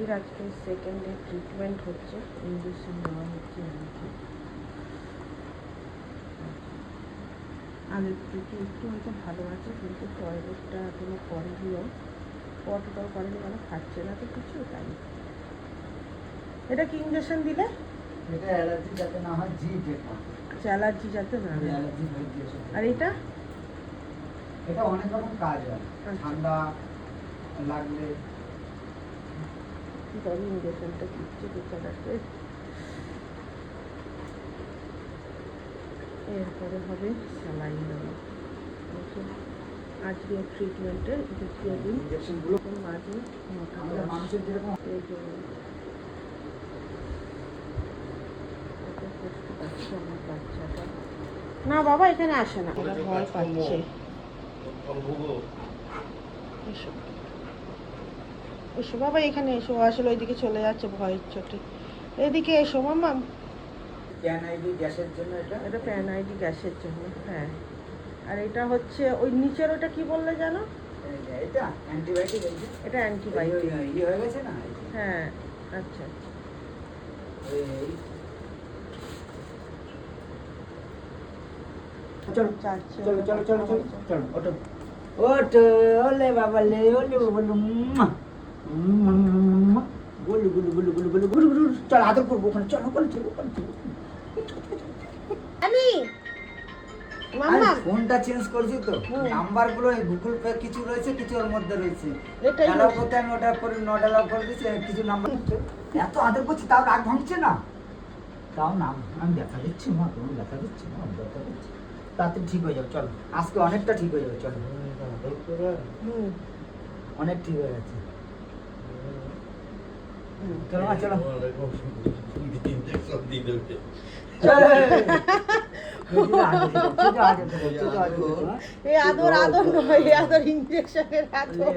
অ্যালার্জির আজকে second day treatment হচ্ছে, ইঞ্জেকশন দেওয়া হচ্ছে আমাকে। আগের থেকে একটু হয়তো ভালো আছে, কিন্তু টয়লেটটা এখনো করেনিও, পটটাও করেনি, মানে খাচ্ছে না তো কিছু, তাই। এটা কি ইঞ্জেকশন দিলে? এটা অ্যালার্জি যাতে না হয়, জি এটা আচ্ছা, অ্যালার্জি যাতে না হয়। অ্যালার্জি হয়ে গিয়েছে। আর এটা এটা অনেক রকম কাজ হয়, ঠান্ডা লাগলে বড় ইঞ্জেকশনটা দিচ্ছে বেচারাকে। এরপরে হবে স্যালাইন দেওয়া। আজকে ট্রিটমেন্টের দ্বিতীয় দিন, ইঞ্জেকশনগুলো মাঝে আমাদের মানুষের যেরকম এই জন্য কত কষ্ট পাচ্ছে আমার বাচ্চাটা। না বাবা, এখানে আসে না, ওরা ভয় পাচ্ছে। এসো এসো বাবা, এখানে এসো। আসলে ওইদিকে চলে যাচ্ছে ভয়ের চোটে। এদিকে এসো মামা। প্যানাইডি গ্যাসের জন্য এটা এটা প্যানাইডি গ্যাসের জন্য, হ্যাঁ। আর এটা হচ্ছে ওই নিচের, ওটা কি বললে জানো? এটা অ্যান্টিবায়োটিক। এটা অ্যান্টিবায়োটিক। ই হয়ে গেছে না? হ্যাঁ, আচ্ছা। এই চলো যাচ্ছে। চলো চলো চলো চলো চলো ওটো ওটো, ওলে বাবা লে, ওলে বাবা লে, গুলু গুলু গুলু গুলু গুলু গুলু গুলু। চল আদর করবো ওখানে, চলো ওখানে চলো ওখানে চলো। আমি মাম্মা ফোনটা চেঞ্জ করছি তো, নাম্বার গুলো গুগল পে কিছু রয়েছে, কিছু ওর মধ্যে রয়েছে। এটাই অ্যালাউ করতে আমি ওটা করে নট অ্যালাউ করে দিচ্ছি, কিছু নাম্বার এত আদর করছি তাও রাগ ভাঙছে না, তাও না আমি দেখা দিচ্ছি মা, তুমি দেখা দিচ্ছি মা, দেখা দিচ্ছি। তাতে ঠিক হয়ে যাবে, চলো আজকে অনেকটা ঠিক হয়ে যাবে, চলো অনেক ঠিক হয়ে গেছে। চলো মা চলো। এই আদর আদর নয়, এই আদর ইঞ্জেকশনের আদর।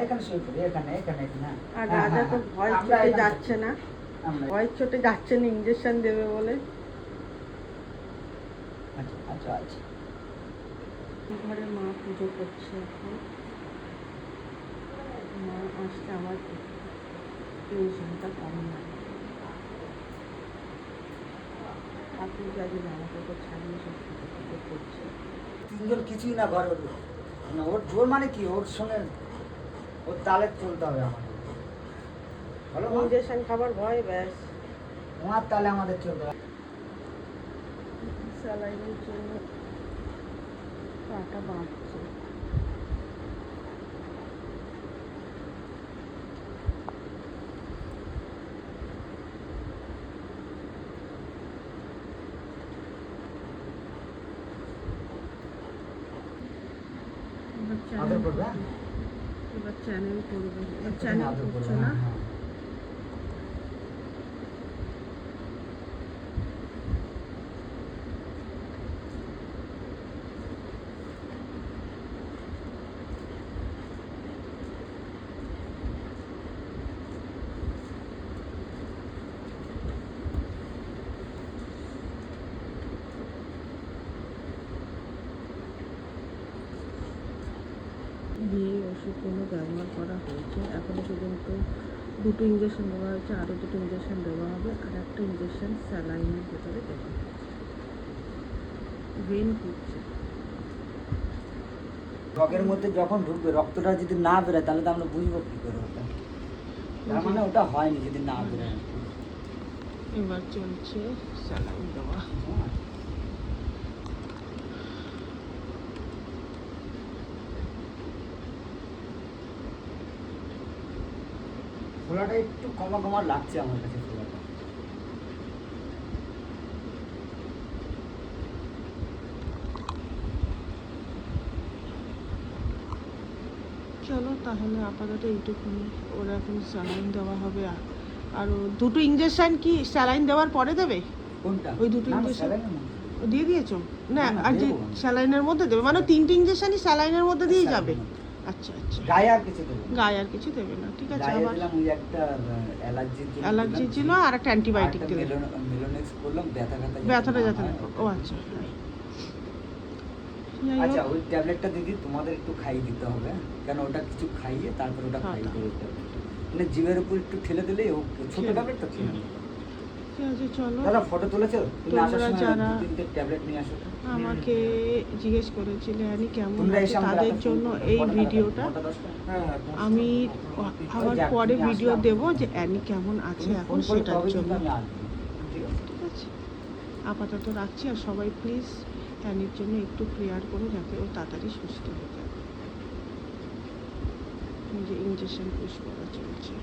এখানে শুয়ে পড়ি, এখানে এখানে না। আর রাজা তো ভয় চোটে যাচ্ছে না, ভয় চোটে যাচ্ছে না, ইঞ্জেকশন দেবে বলে। আচ্ছা আচ্ছা আচ্ছা। ঘরে মা পুজো করছে এখন। মা আসলে আমার টেনশনটা কম লাগে। ঠাকুর যাকে জামা কাপড় ছাড়িয়ে সব পুজো পুজো করছে। তিনজন কিছুই না ঘরে, না ওর জোর মানে কি, ওর সঙ্গে ওর তালে চলতে হবে আমাদের। ভালো ইঞ্জেকশন খাবার ভয়, ব্যাস। ওনার তালে আমাদের চলতে হবে। স্যালাইনের জন্য পাটা বাঁধছে। আদর করবে? এবার চ্যানেল করবে, এবার চ্যানেল করছো না? দিয়ে ওষুধগুলো ব্যবহার করা হয়েছে, এখনো পর্যন্ত 2টো ইঞ্জেকশন দেওয়া হয়েছে, আরও 2টো ইঞ্জেকশন দেওয়া হবে, আর একটা ইঞ্জেকশন স্যালাইনের ভেতরে দেওয়া হবে। ভেন ঘুরছে। রগের মধ্যে যখন ঢুকবে, রক্তটা যদি না বেরোয় তাহলে তো আমরা বুঝবো কি করে ওটা, তার মানে ওটা হয়নি যদি না বেরোয়। এবার চলছে স্যালাইন দেওয়া। ফোলাটা একটু কমা কমা লাগছে আমার কাছে, ফোলাটা। চলো তাহলে আপাতত এইটুকুনি। ওরা এখন স্যালাইন দেওয়া হবে, আরও 2টো ইঞ্জেকশন কি স্যালাইন দেওয়ার পরে দেবে? কোনটা? ওই 2টো ইঞ্জেকশন দিয়ে দিয়েছো না? আর যে স্যালাইনের মধ্যে দেবে, মানে 3টে ইঞ্জেকশনই স্যালাইনের মধ্যে দিয়ে যাবে? আচ্ছা আচ্ছা। গায়ে আর কিছু দেবে? গায়ে আর কিছু দেবে না, ঠিক আছে। আবার ওই একটা অ্যালার্জি ছিল, আর একটা অ্যান্টিবায়োটিক দিলে। মেলোনেক্স করলাম, ব্যথাটা ব্যথাটা যাতে না। ও আচ্ছা, যাই আচ্ছা হোক, ওই ট্যাবলেটটা দিদি তোমাদের একটু খাইয়ে দিতে হবে, কেন ওটা কিছু খাইয়ে তারপর ওটা খাইয়ে খাওয়া। দিতে হবে। মানে জিভের উপর একটু ঠেলে দিলেই ও ছোট খেয়ে ট্যাবলেট তো খেয়ে নেবে। ঠিক আছে চলো। দাদা ফটো তুলেছো তুমি? আসার তোমরা সময় যারা 2-3টে ট্যাবলেট নিয়ে আসো। আমাকে জিজ্ঞেস করেছিলে অ্যানি কেমন তোমরা আছে, এসে আমাকে তাদের রাতে জন্য ফোন করো, এই কটা নাগাদ ভিডিওটা আসবে? 9টা 10টা? আমি আবার যাক, পরে তুমি ভিডিও আসলাম। দেবো যে অ্যানি কেমন আছে তুমি এখন ফোন করলে সেটার তবে কিন্তু জন্য। আমি আসবো। ঠিক আছে? ঠিক আছে, আপাতত রাখছি। আর সবাই প্লিজ অ্যানির জন্য একটু প্রেয়ার করো যাতে ও তাড়াতাড়ি সুস্থ হয়ে যায়। এই যে ইঞ্জেকশন পুশ করা চলছে।